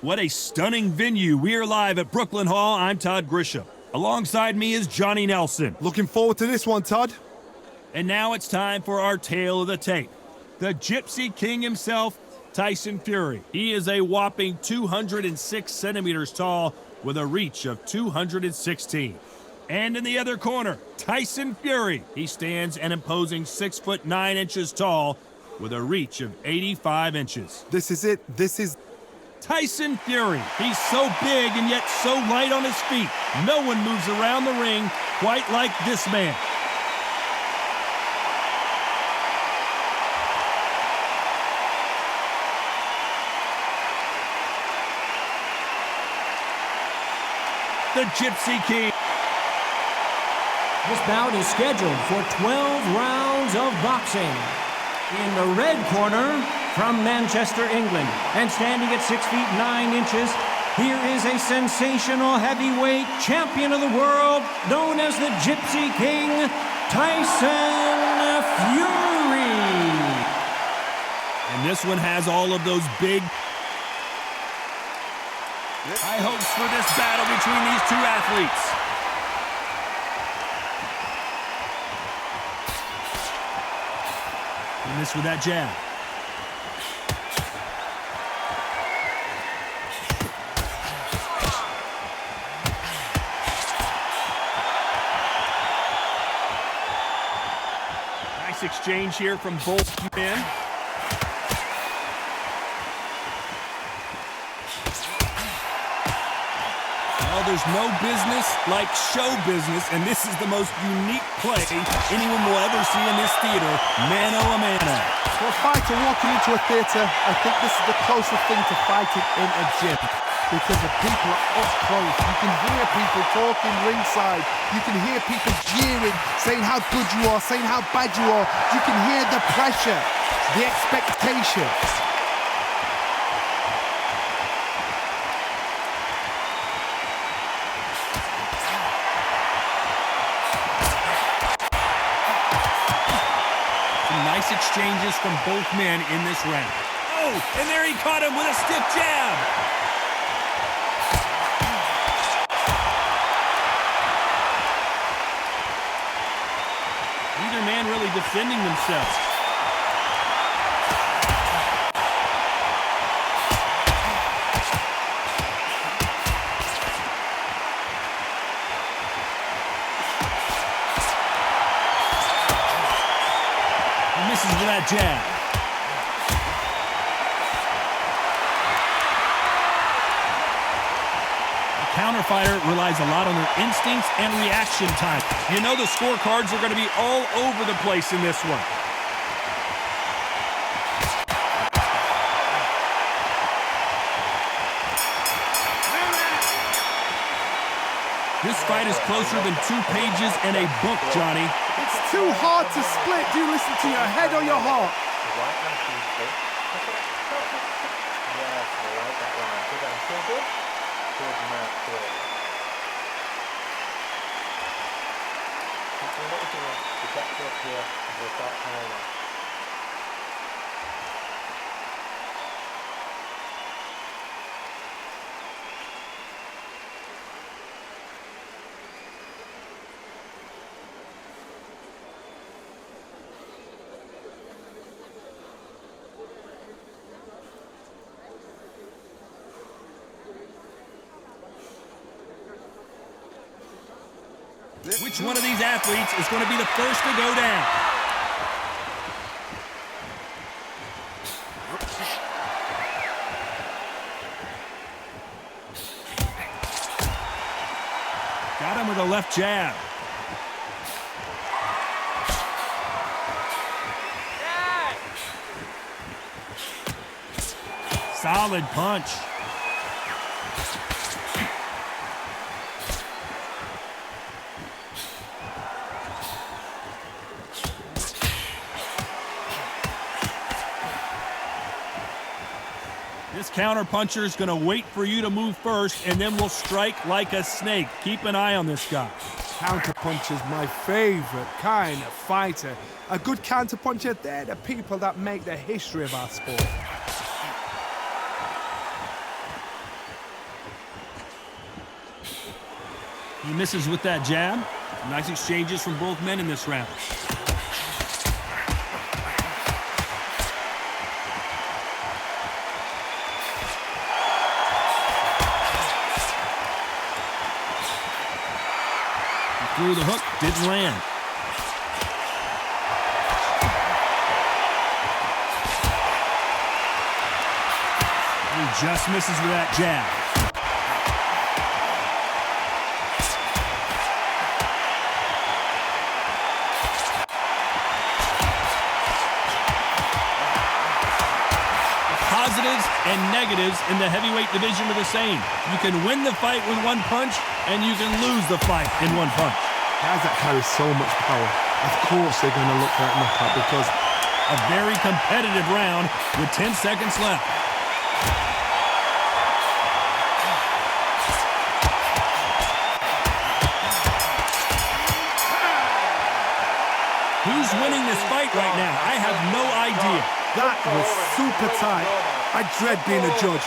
What a stunning venue. We are live at Brooklyn Hall. I'm Todd Grisham. Alongside me is Johnny Nelson. Looking forward to this one, Todd. And now it's time for our tale of the tape. The Gypsy King himself, Tyson Fury. He is a whopping 206 centimeters tall with a reach of 216. And in the other corner, Tyson Fury. He stands an imposing 6'9" tall with a reach of 85 inches. This is it. This is Tyson Fury. He's so big and yet so light on his feet. No one moves around the ring quite like this man. The Gypsy King. This bout is scheduled for 12 rounds of boxing. In the red corner, from Manchester, England, and standing at 6 feet 9 inches, here is a sensational heavyweight champion of the world, known as the Gypsy King, Tyson Fury. And this one has all of those big high hopes for this battle between these two athletes. And this with that jab. Nice exchange here from both men. Well, there's no business like show business, and this is the most unique play anyone will ever see in this theater, mano a mano. for a fighter walking into a theatre. I think this is the closest thing to fighting in a gym, because the people are up close. You can hear people talking ringside. You can hear people jeering, saying how good you are, saying how bad you are. You can hear the pressure, the expectation. Nice exchanges from both men in this round. Oh, and there he caught him with a stiff jab. Neither man really defending themselves. Misses with that jab. The counter fighter relies a lot on their instincts and reaction time. You know the scorecards are going to be all over the place in this one. This fight is closer than 2 pages in a book, Johnny. It's too hard to split. Do you listen to your head or your heart? Which one of these athletes is going to be the first to go down? Got him with a left jab. Solid punch. This counter-puncher is going to wait for you to move first, and then will strike like a snake. Keep an eye on this guy. Counter-puncher's my favorite kind of fighter. A good counter-puncher, they're the people that make the history of our sport. He misses with that jab. Nice exchanges from both men in this round. He threw the hook, didn't land. He just misses with that jab. Positives and negatives in the heavyweight division are the same. You can win the fight with one punch, and you can lose the fight in one punch. Guys that carry so much power, of course they're going to look for that knockout because a very competitive round with 10 seconds left. Who's winning this fight right now? I have no idea. That was super tight. I dread being a judge.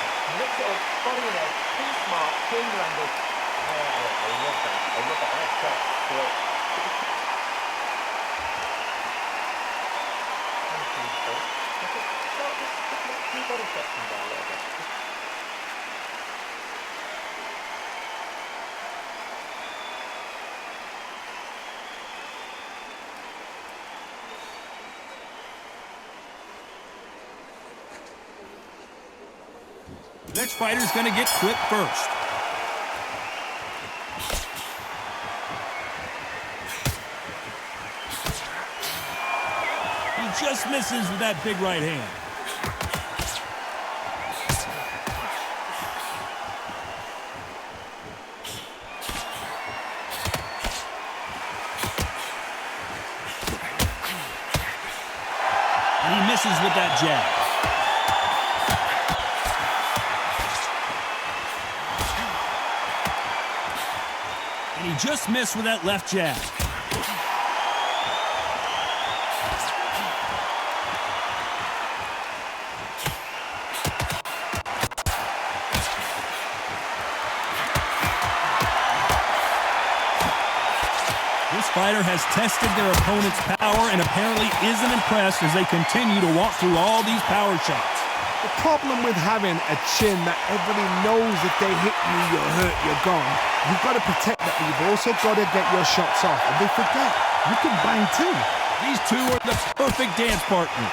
Next fighter's going to get clipped first. He just misses with that big right hand. And he misses with that jab. And he just missed with that left jab. This fighter has tested their opponent's power and apparently isn't impressed as they continue to walk through all these power shots. The problem with having a chin that everybody knows if they hit you, you're hurt, you're gone. You've got to protect that, but you've also got to get your shots off. And they forget, you can bang too. These two are the perfect dance partners.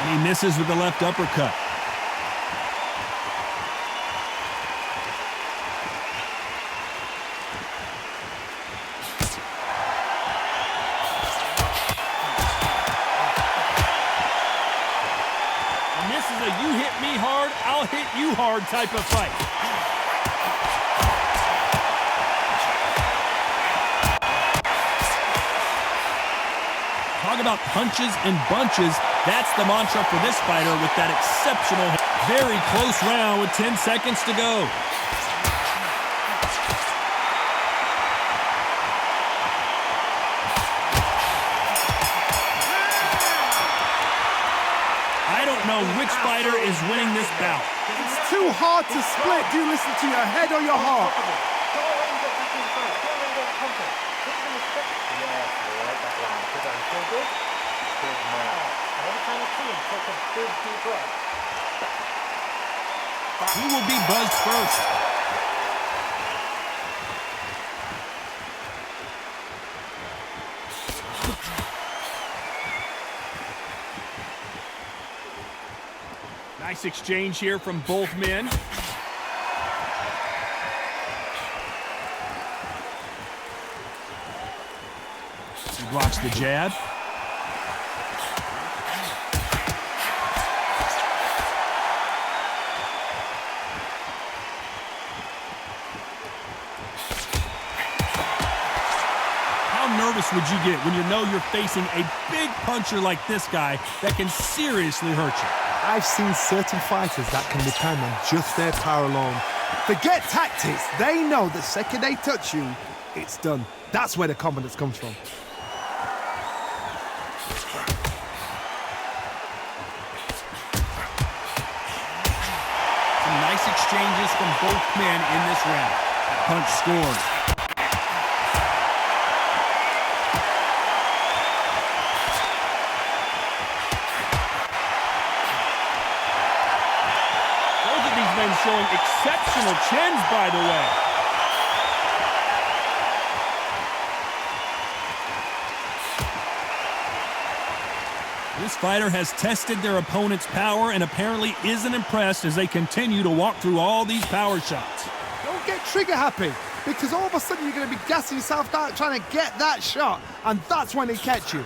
And he misses with the left uppercut. You hit me hard, I'll hit you hard type of fight. Talk about punches and bunches. That's the mantra for this fighter with that exceptional, very close round with 10 seconds to go. I don't know which fighter is winning this bout. It's too hard to split. Do you listen to your head or your heart? He will be buzzed first. Nice exchange here from both men. He blocks the jab. How nervous would you get when you know you're facing a big puncher like this guy that can seriously hurt you? I've seen certain fighters that can depend on just their power alone. Forget tactics. They know the second they touch you, it's done. That's where the confidence comes from. Nice exchanges from both men in this round. That punch scored. Both of these men showing exceptional chins, by the way. This fighter has tested their opponent's power and apparently isn't impressed as they continue to walk through all these power shots. Don't get trigger happy, because all of a sudden you're going to be gassing yourself out trying to get that shot, and that's when they catch you.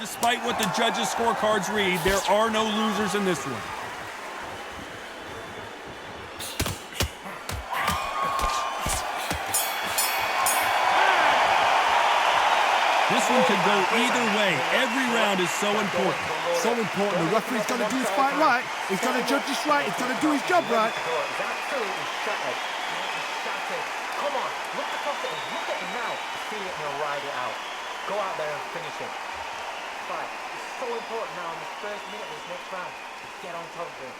Despite what the judges' scorecards read, there are no losers in this one. This one could go either way. Every round is so important. So important. The referee's got to do his fight right. He's got to judge this right. He's got to do his job right. He's absolutely shattered. He's shattered. Come on, look across at him. Look at him now. Feel it and he'll ride it out. Go out there and finish him. Fight. It's so important now in this first minute of this next round to get on top of him.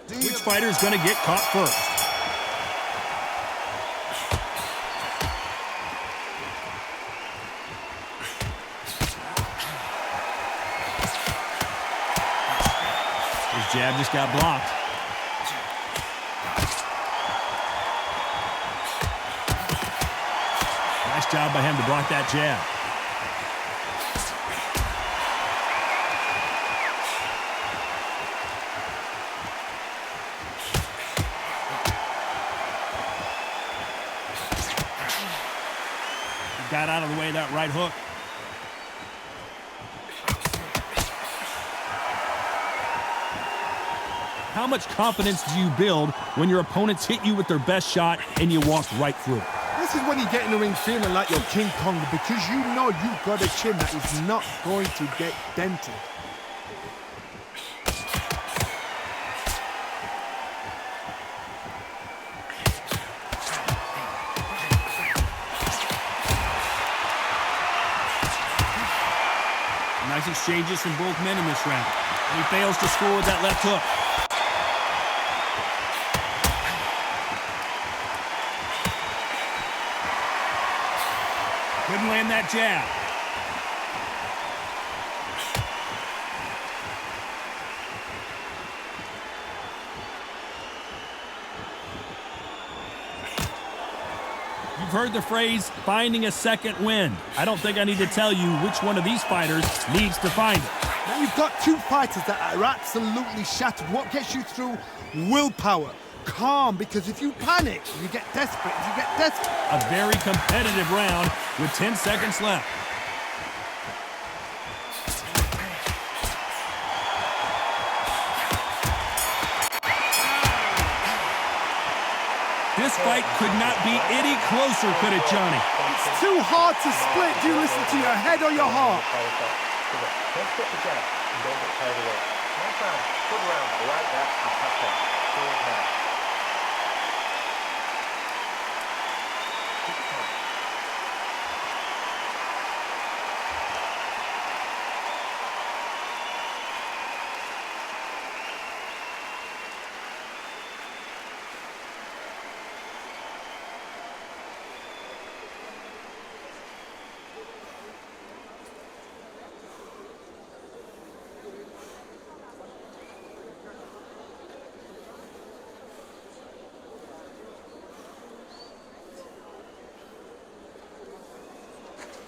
Which fighter's going to get caught first? His jab just got blocked. Nice job by him to block that jab. Got out of the way of that right hook. How much confidence do you build when your opponents hit you with their best shot and you walk right through? This is when you get in the ring feeling like you're King Kong, because you know you've got a chin that is not going to get dented. Nice exchanges from both men in this round. And he fails to score with that left hook. Couldn't land that jab. You've heard the phrase, finding a second wind. I don't think I need to tell you which one of these fighters needs to find it. Now you've got two fighters that are absolutely shattered. What gets you through? Willpower. Calm, because if you panic, you get desperate. If you get desperate... A very competitive round with 10 seconds left. This fight could not be any closer, could it, Johnny? It's too hard to split. Do you listen to your head or your heart? Don't stop the jab and don't get carried away. Nice round, good round, I like that, and tap that. Good now.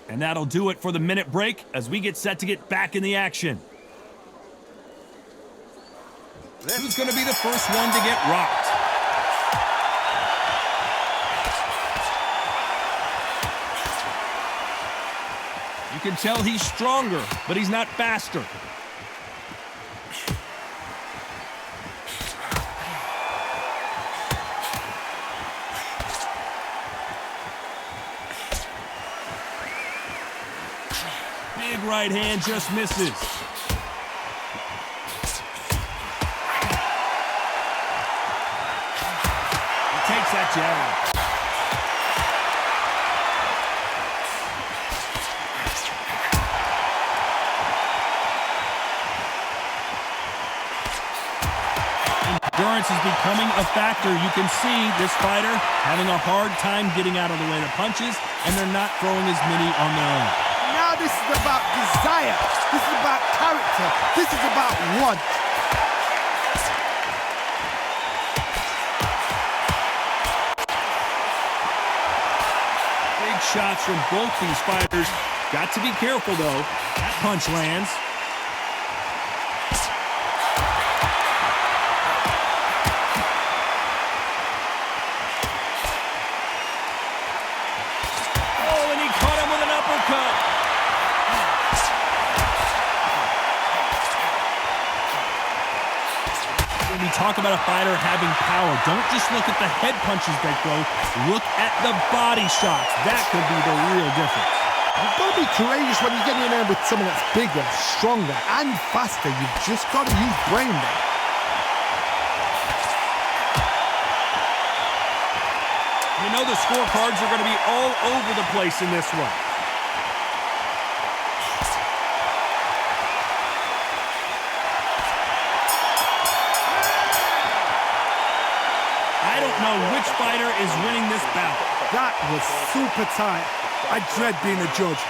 And that'll do it for the minute break as we get set to get back in the action. Who's going to be the first one to get rocked? You can tell he's stronger, but he's not faster. Big right hand just misses. He takes that jab. Endurance is becoming a factor. You can see this fighter having a hard time getting out of the way of punches, and they're not throwing as many on their own. Now this is about desire. This is about character. This is about want. Big shots from both these fighters. Got to be careful, though. That punch lands. When we talk about a fighter having power, don't just look at the head punches they throw. Look at the body shots. That could be the real difference. You've got to be courageous when you get in there with someone that's bigger, stronger, and faster. You've just got to use brain there. You know the scorecards are going to be all over the place in this one. I don't know which fighter is winning this bout. That was super tight. I dread being a judge.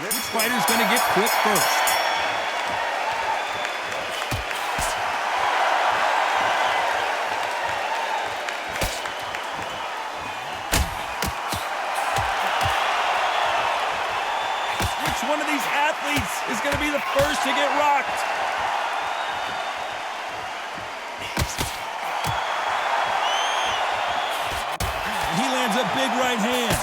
Which fighter's going to get quit first? Which one of these athletes is going to be the first to get rocked? He lands a big right hand.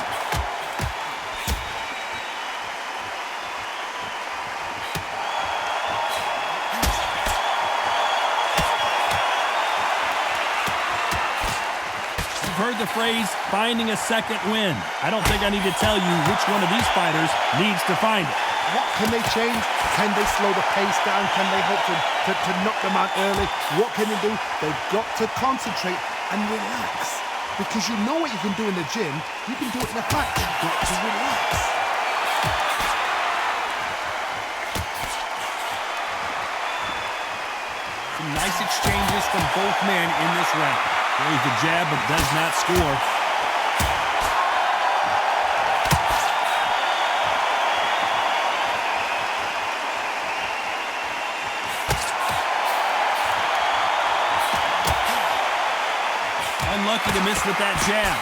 You've heard the phrase, finding a second win. I don't think I need to tell you which one of these fighters needs to find it. What can they change? Can they slow the pace down? Can they hope to knock them out early? What can they do? They've got to concentrate and relax. Because you know what you can do in the gym, you can do it in a fight. You've got to relax. Some nice exchanges from both men in this round. Throws the jab but does not score. Unlucky to miss with that jab.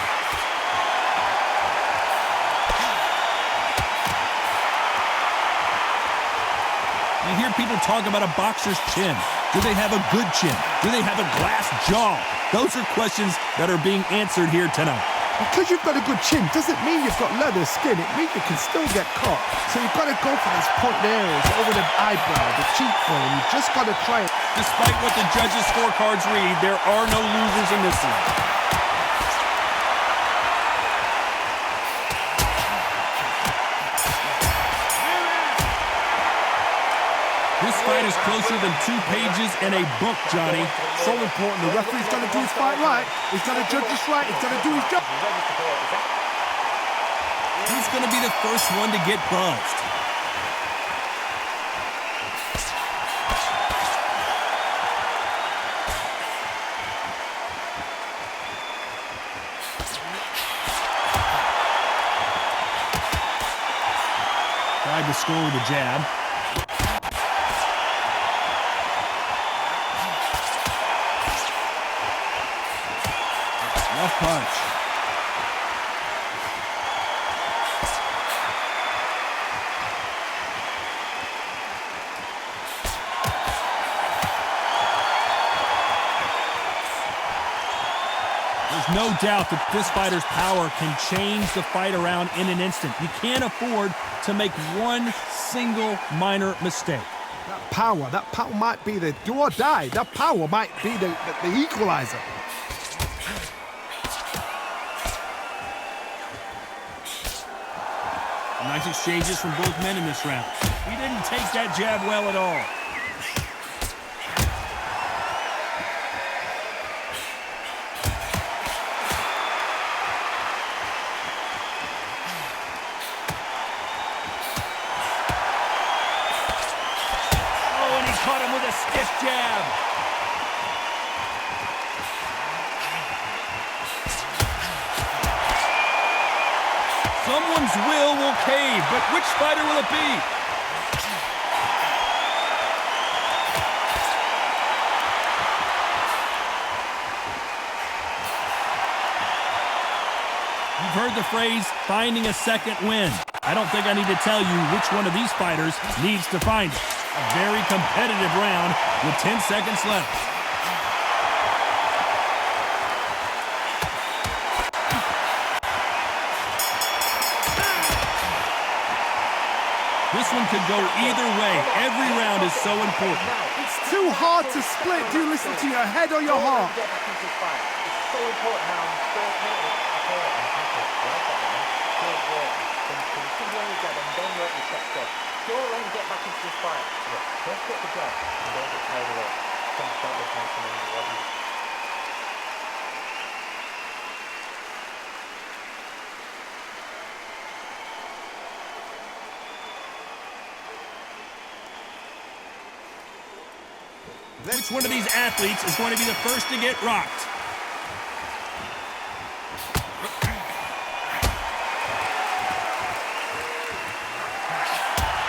You hear people talk about a boxer's chin. Do they have a good chin? Do they have a glass jaw? Those are questions that are being answered here tonight. Because you've got a good chin doesn't mean you've got leather skin. It means you can still get caught. So you've got to go for those point areas over the eyebrow, the cheekbone. You've just got to try it. Despite what the judges' scorecards read, there are no losers in this one. This fight is closer than 2 pages in a book, Johnny. So important. The referee's got to do his fight right. He's got to judge this right. He's got to do his job. He's going to be the first one to get buzzed. Tried to score with a jab. Left punch. There's no doubt that this fighter's power can change the fight around in an instant. You can't afford to make one single minor mistake. That power might be the do or die. That power might be the equalizer. Nice exchanges from both men in this round. He didn't take that jab well at all. Oh, and he caught him with a stiff jab. Someone's will cave, but which fighter will it be? You've heard the phrase, finding a second win. I don't think I need to tell you which one of these fighters needs to find it. A very competitive round with 10 seconds left. This one could go either way. Every round is so important. It's too hard to split. Do you listen to your head or your heart? Get back into this fight. It's so important now in the first minute. Okay, I'm happy. Like that, man. Good work. Continue on your jab and then work your check stuff. Go around and get back into this fight. Look, don't get the jab and don't get carried away. Don't start the tension in what you... Which one of these athletes is going to be the first to get rocked?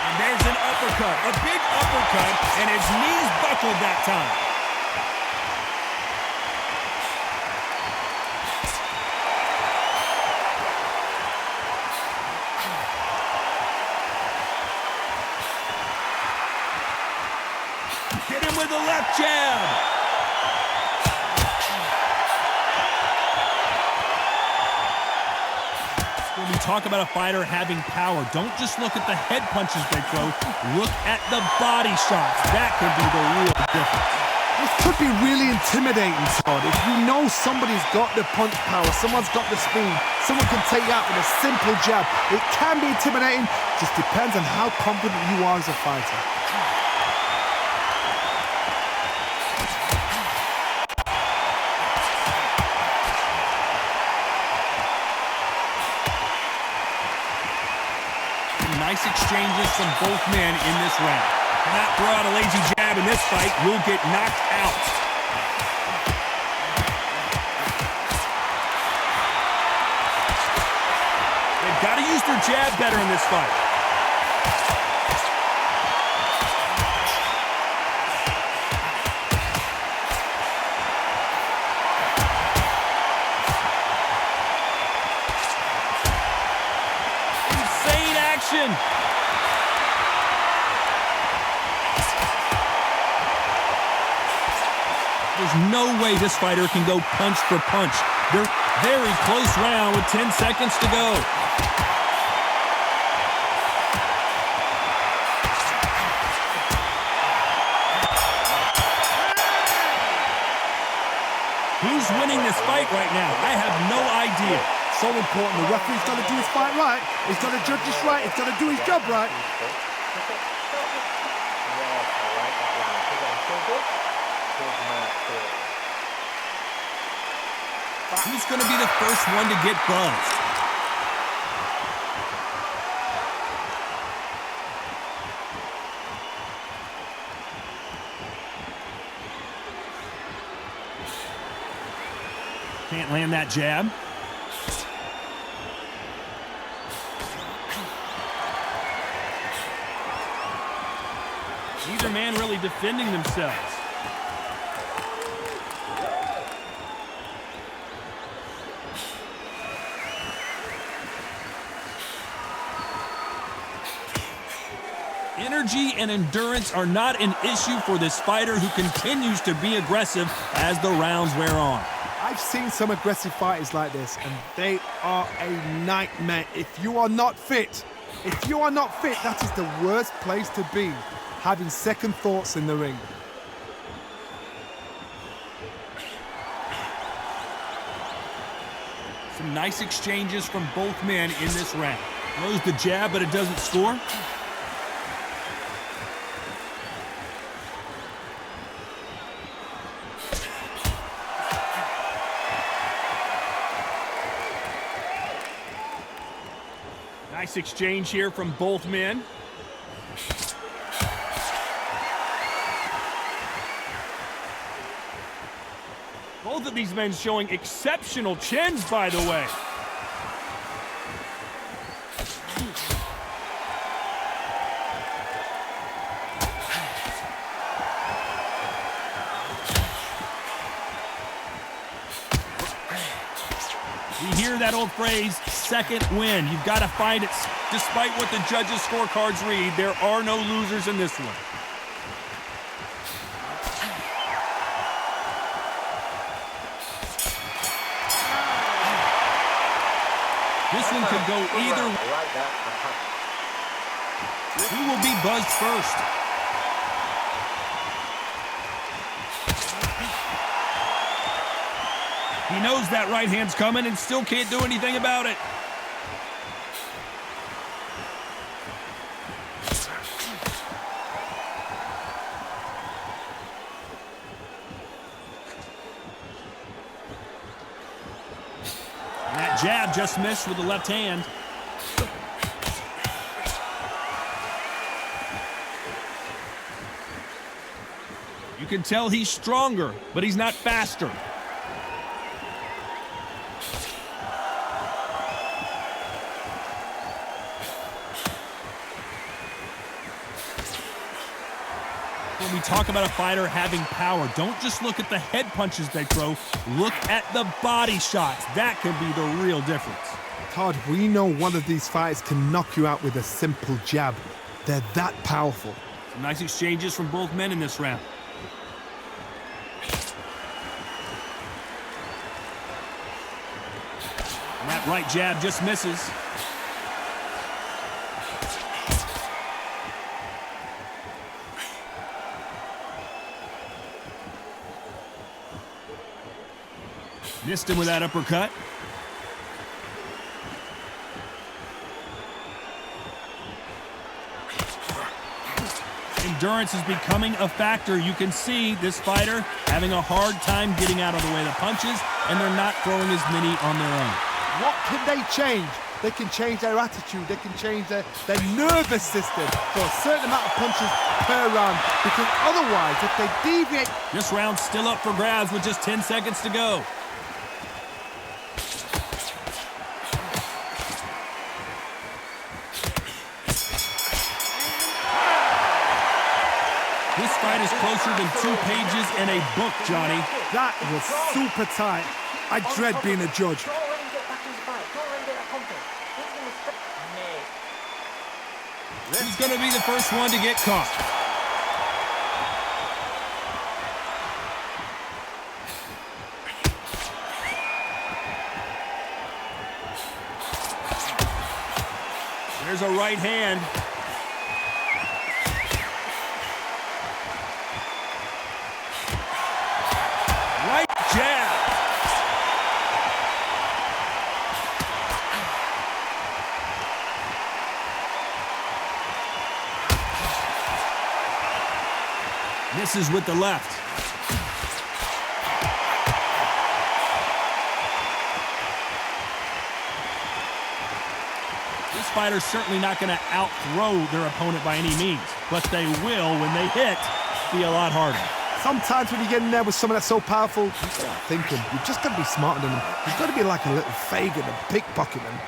And there's an uppercut, a big uppercut, and his knees buckled that time. Hit him with a left jab. When we talk about a fighter having power, don't just look at the head punches they throw. Look at the body shots. That could be the real difference. This could be really intimidating, Todd. If you know somebody's got the punch power, someone's got the speed, someone can take you out with a simple jab. It can be intimidating. Just depends on how confident you are as a fighter. Nice exchanges from both men in this round. Cannot throw out a lazy jab in this fight. You'll get knocked out. They've got to use their jab better in this fight. Insane action. There's no way this fighter can go punch for punch. They're very close round with 10 seconds to go. Who's winning this fight right now? I have no idea. So important. The referee's got to do his fight right. He's got to judge this right. He's got to do his job right. Who's going to be the first one to get buzzed? Can't land that jab. Neither man really defending themselves. Energy and endurance are not an issue for this fighter who continues to be aggressive as the rounds wear on. I've seen some aggressive fighters like this, and they are a nightmare. If you are not fit, that is the worst place to be, having second thoughts in the ring. Some nice exchanges from both men in this round. Throws the jab, but it doesn't score. Nice exchange here from both men. Both of these men showing exceptional chins, by the way. We hear that old phrase, second win. You've got to find it. Despite what the judges' scorecards read, there are no losers in this one. This one could go either way. Who will be buzzed first? He knows that right hand's coming and still can't do anything about it. And that jab just missed with the left hand. You can tell he's stronger, but he's not faster. When we talk about a fighter having power, don't just look at the head punches they throw. Look at the body shots. That can be the real difference. Todd, we know one of these fighters can knock you out with a simple jab. They're that powerful. Some nice exchanges from both men in this round. And that right jab just misses. Missed him with that uppercut. Endurance is becoming a factor. You can see this fighter having a hard time getting out of the way of the punches, and they're not throwing as many on their own. What can they change? They can change their attitude. They can change their nervous system for a certain amount of punches per round, because otherwise, if they deviate... This round's still up for grabs with just 10 seconds to go. This fight is closer than 2 pages in a book, Johnny. That was super tight. I dread being a judge. Don't let him get back in the fight. Don't let him get that confidence. He's going to step. Mate. He's going to be the first one to get caught. There's a right hand. Right jab. Misses with the left. This fighter's certainly not going to outthrow their opponent by any means, but they will, when they hit, be a lot harder. Sometimes when you get in there with someone that's so powerful, you start thinking, you've just got to be smarter than them. You've got to be like a little Fagin and pickpocket them.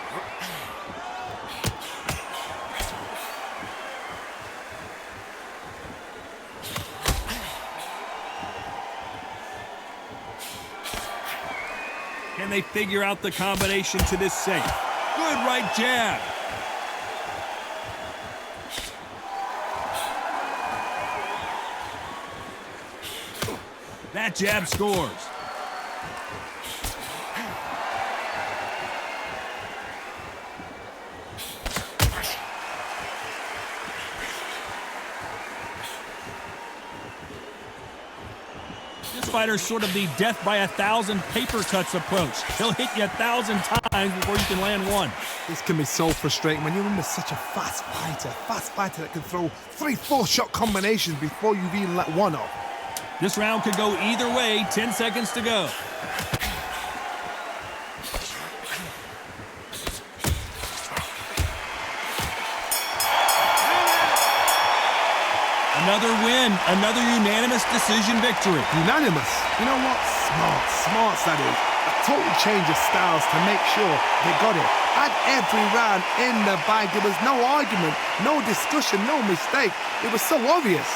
Can they figure out the combination to this safe? Good right jab. That jab scores. This fighter's sort of the death by 1,000 paper cuts approach. He'll hit you 1,000 times before you can land one. This can be so frustrating when you're under such a fast fighter that can throw 3-4 shot combinations before you've even let one off. This round could go either way, 10 seconds to go. Another win, another unanimous decision victory. Unanimous. You know what? Smart that is. A total change of styles to make sure they got it. At every round in the bag, there was no argument, no discussion, no mistake. It was so obvious.